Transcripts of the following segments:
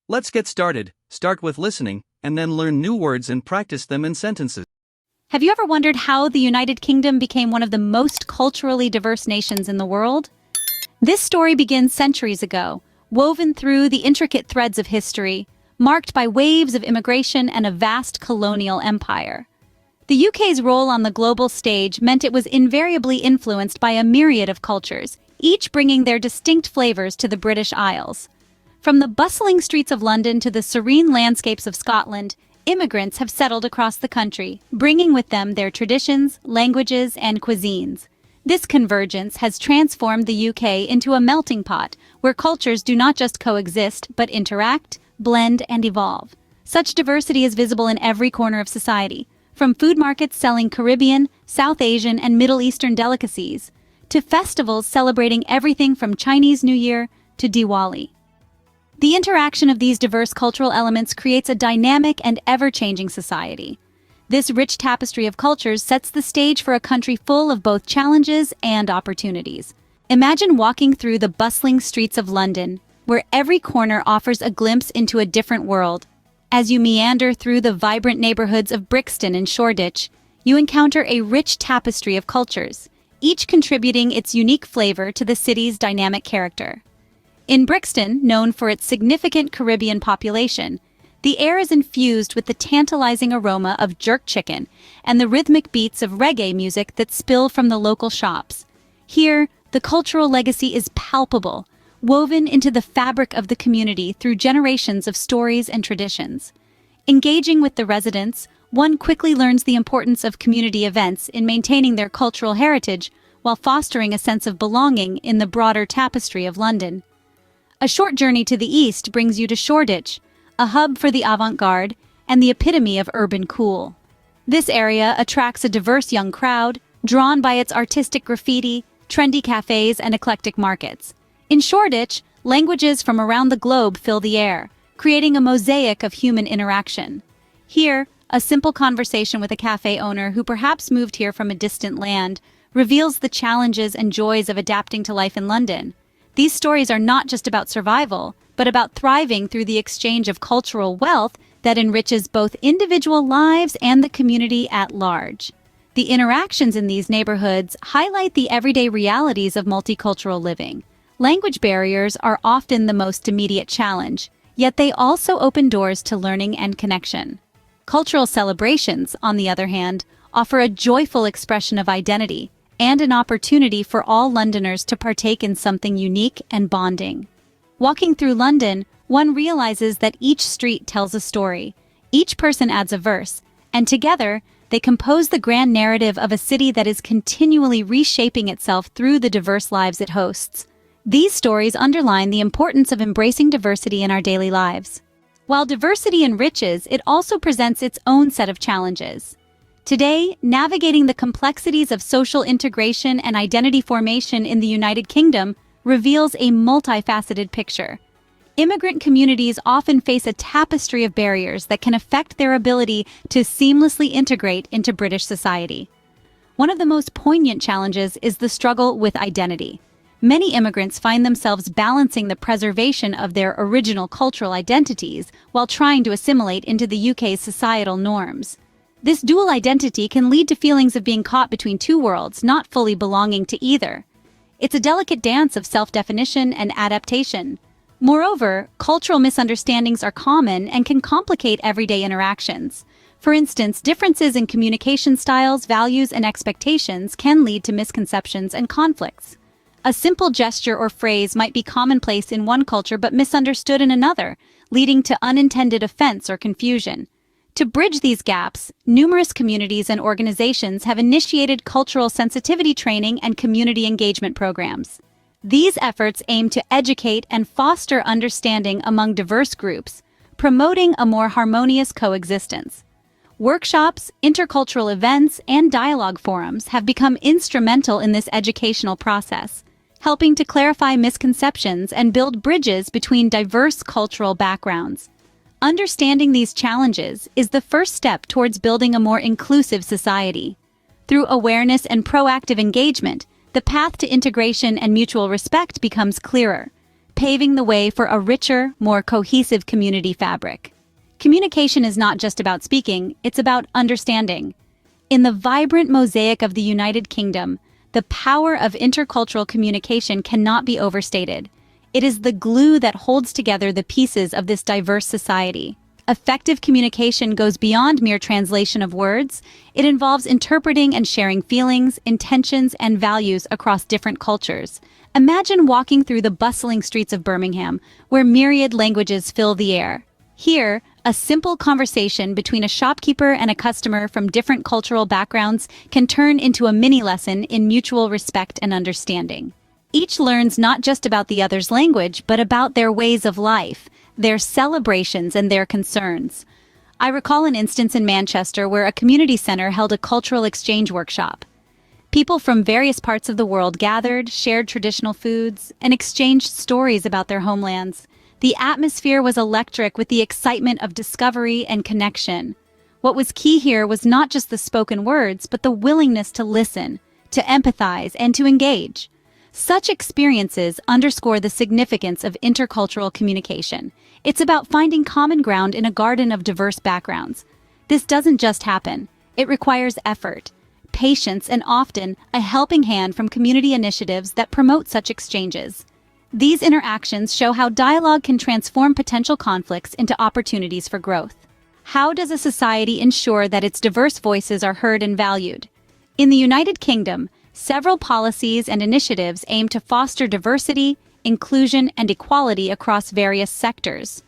Let's get started. Start with listening, and then learn new words and practice them in sentences. Have you ever wondered how the United Kingdom became one of the most culturally diverse nations in the world? This story begins centuries ago, woven through the intricate threads of history, marked by waves of immigration and a vast colonial empire. The UK's role on the global stage meant it was invariably influenced by a myriad of cultures, each bringing their distinct flavors to the British Isles. From the bustling streets of London to the serene landscapes of Scotland, immigrants have settled across the country, bringing with them their traditions, languages, and cuisines. This convergence has transformed the UK into a melting pot where cultures do not just coexist but interact, blend, and evolve. Such diversity is visible in every corner of society, from food markets selling Caribbean, South Asian, and Middle Eastern delicacies, to festivals celebrating everything from Chinese New Year to Diwali. The interaction of these diverse cultural elements creates a dynamic and ever-changing society. This rich tapestry of cultures sets the stage for a country full of both challenges and opportunities. Imagine walking through the bustling streets of London, where every corner offers a glimpse into a different world. As you meander through the vibrant neighborhoods of Brixton and Shoreditch, you encounter a rich tapestry of cultures, each contributing its unique flavor to the city's dynamic character. In Brixton, known for its significant Caribbean population, the air is infused with the tantalizing aroma of jerk chicken and the rhythmic beats of reggae music that spill from the local shops. Here, the cultural legacy is palpable, woven into the fabric of the community through generations of stories and traditions. Engaging with the residents, one quickly learns the importance of community events in maintaining their cultural heritage while fostering a sense of belonging in the broader tapestry of London. A short journey to the east brings you to Shoreditch, a hub for the avant-garde and the epitome of urban cool. This area attracts a diverse young crowd, drawn by its artistic graffiti, trendy cafes, and eclectic markets. In Shoreditch, languages from around the globe fill the air, creating a mosaic of human interaction. Here, a simple conversation with a cafe owner who perhaps moved here from a distant land reveals the challenges and joys of adapting to life in London. These stories are not just about survival, but about thriving through the exchange of cultural wealth that enriches both individual lives and the community at large. The interactions in these neighborhoods highlight the everyday realities of multicultural living. Language barriers are often the most immediate challenge, yet they also open doors to learning and connection. Cultural celebrations, on the other hand, offer a joyful expression of identity and an opportunity for all Londoners to partake in something unique and bonding. Walking through London, one realizes that each street tells a story, each person adds a verse, and together, they compose the grand narrative of a city that is continually reshaping itself through the diverse lives it hosts. These stories underline the importance of embracing diversity in our daily lives. While diversity enriches, it also presents its own set of challenges. Today, navigating the complexities of social integration and identity formation in the United Kingdom reveals a multifaceted picture. Immigrant communities often face a tapestry of barriers that can affect their ability to seamlessly integrate into British society. One of the most poignant challenges is the struggle with identity. Many immigrants find themselves balancing the preservation of their original cultural identities while trying to assimilate into the UK's societal norms. This dual identity can lead to feelings of being caught between two worlds, not fully belonging to either. It's a delicate dance of self-definition and adaptation. Moreover, cultural misunderstandings are common and can complicate everyday interactions. For instance, differences in communication styles, values, and expectations can lead to misconceptions and conflicts. A simple gesture or phrase might be commonplace in one culture but misunderstood in another, leading to unintended offense or confusion. To bridge these gaps, numerous communities and organizations have initiated cultural sensitivity training and community engagement programs. These efforts aim to educate and foster understanding among diverse groups, promoting a more harmonious coexistence. Workshops, intercultural events, and dialogue forums have become instrumental in this educational process, helping to clarify misconceptions and build bridges between diverse cultural backgrounds. Understanding these challenges is the first step towards building a more inclusive society. Through awareness and proactive engagement, the path to integration and mutual respect becomes clearer. paving the way for a richer, more cohesive community fabric. Communication is not just about speaking, it's about understanding. In the vibrant mosaic of the United Kingdom, the power of intercultural communication cannot be overstated. It is the glue that holds together the pieces of this diverse society. Effective communication goes beyond mere translation of words. It involves interpreting and sharing feelings, intentions, and values across different cultures. Imagine walking through the bustling streets of Birmingham, where myriad languages fill the air. Here, a simple conversation between a shopkeeper and a customer from different cultural backgrounds can turn into a mini lesson in mutual respect and understanding. Each learns not just about the other's language, but about their ways of life, their celebrations, and their concerns. I recall an instance in Manchester where a community center held a cultural exchange workshop. People from various parts of the world gathered, shared traditional foods, and exchanged stories about their homelands. The atmosphere was electric with the excitement of discovery and connection. What was key here was not just the spoken words, but the willingness to listen, to empathize, and to engage. Such experiences underscore the significance of intercultural communication. It's about finding common ground in a garden of diverse backgrounds. This doesn't just happen. It requires effort, patience, and often a helping hand from community initiatives that promote such exchanges. These interactions show how dialogue can transform potential conflicts into opportunities for growth. How does a society ensure that its diverse voices are heard and valued? In the United Kingdom, several policies and initiatives aim to foster diversity, inclusion, and equality across various sectors.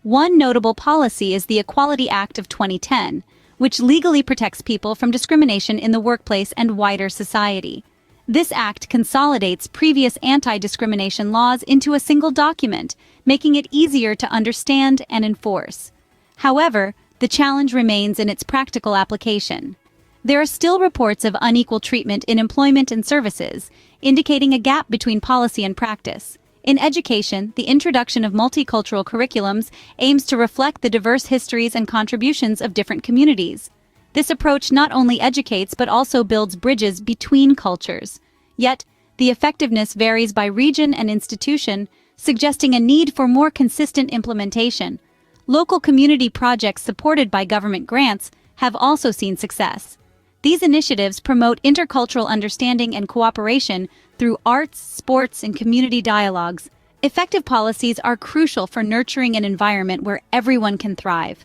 One notable policy is the Equality Act of 2010, which legally protects people from discrimination in the workplace and wider society. This act consolidates previous anti-discrimination laws into a single document, making it easier to understand and enforce. However, the challenge remains in its practical application. There are still reports of unequal treatment in employment and services, indicating a gap between policy and practice. In education, the introduction of multicultural curriculums aims to reflect the diverse histories and contributions of different communities. This approach not only educates but also builds bridges between cultures. Yet, the effectiveness varies by region and institution, suggesting a need for more consistent implementation. Local community projects supported by government grants have also seen success. These initiatives promote intercultural understanding and cooperation through arts, sports, and community dialogues. Effective policies are crucial for nurturing an environment where everyone can thrive.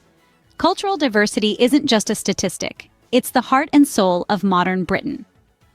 Cultural diversity isn't just a statistic, it's the heart and soul of modern Britain.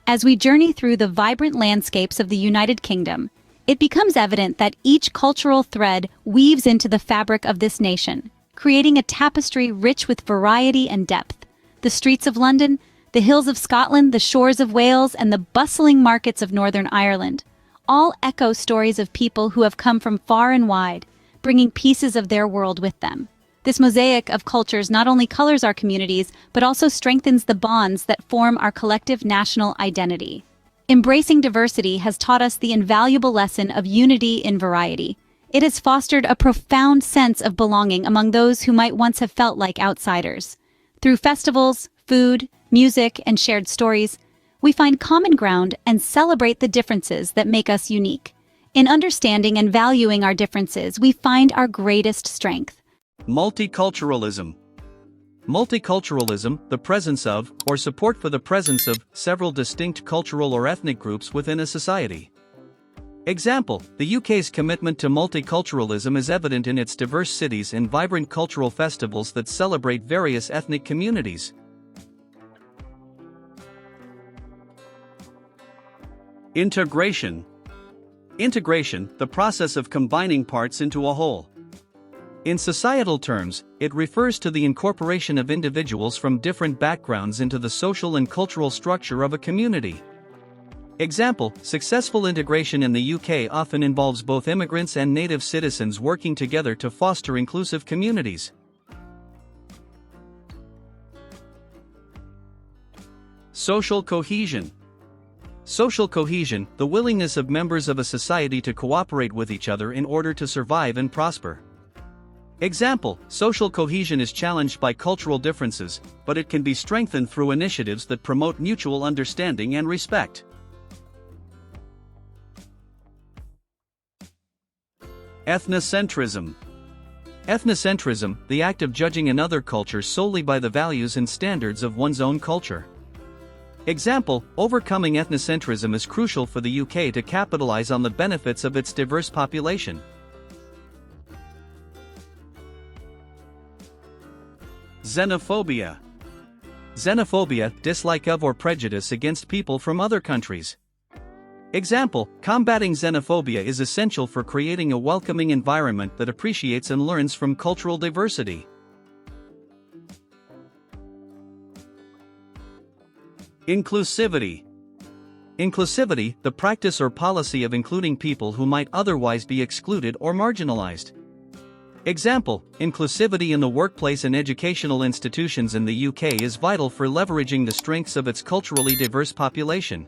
As we journey through the vibrant landscapes of the United Kingdom, it becomes evident that each cultural thread weaves into the fabric of this nation, creating a tapestry rich with variety and depth. The streets of London, the hills of Scotland, the shores of Wales, and the bustling markets of Northern Ireland all echo stories of people who have come from far and wide, bringing pieces of their world with them. This mosaic of cultures not only colors our communities, but also strengthens the bonds that form our collective national identity. Embracing diversity has taught us the invaluable lesson of unity in variety. It has fostered a profound sense of belonging among those who might once have felt like outsiders. Through festivals, food, music, and shared stories, we find common ground and celebrate the differences that make us unique. In understanding and valuing our differences, we find our greatest strength. Multiculturalism. Multiculturalism, the presence of, or support for the presence of, several distinct cultural or ethnic groups within a society. Example, the UK's commitment to multiculturalism is evident in its diverse cities and vibrant cultural festivals that celebrate various ethnic communities. Integration. Integration, the process of combining parts into a whole. In societal terms, it refers to the incorporation of individuals from different backgrounds into the social and cultural structure of a community. Example, successful integration in the UK often involves both immigrants and native citizens working together to foster inclusive communities. Social cohesion. Social cohesion, the willingness of members of a society to cooperate with each other in order to survive and prosper. Example, social cohesion is challenged by cultural differences, but it can be strengthened through initiatives that promote mutual understanding and respect. Ethnocentrism. Ethnocentrism, the act of judging another culture solely by the values and standards of one's own culture. Example, overcoming ethnocentrism is crucial for the UK to capitalize on the benefits of its diverse population. Xenophobia. Xenophobia, dislike of or prejudice against people from other countries. Example, combating xenophobia is essential for creating a welcoming environment that appreciates and learns from cultural diversity. Inclusivity. Inclusivity, the practice or policy of including people who might otherwise be excluded or marginalized. Example, inclusivity in the workplace and educational institutions in the UK is vital for leveraging the strengths of its culturally diverse population.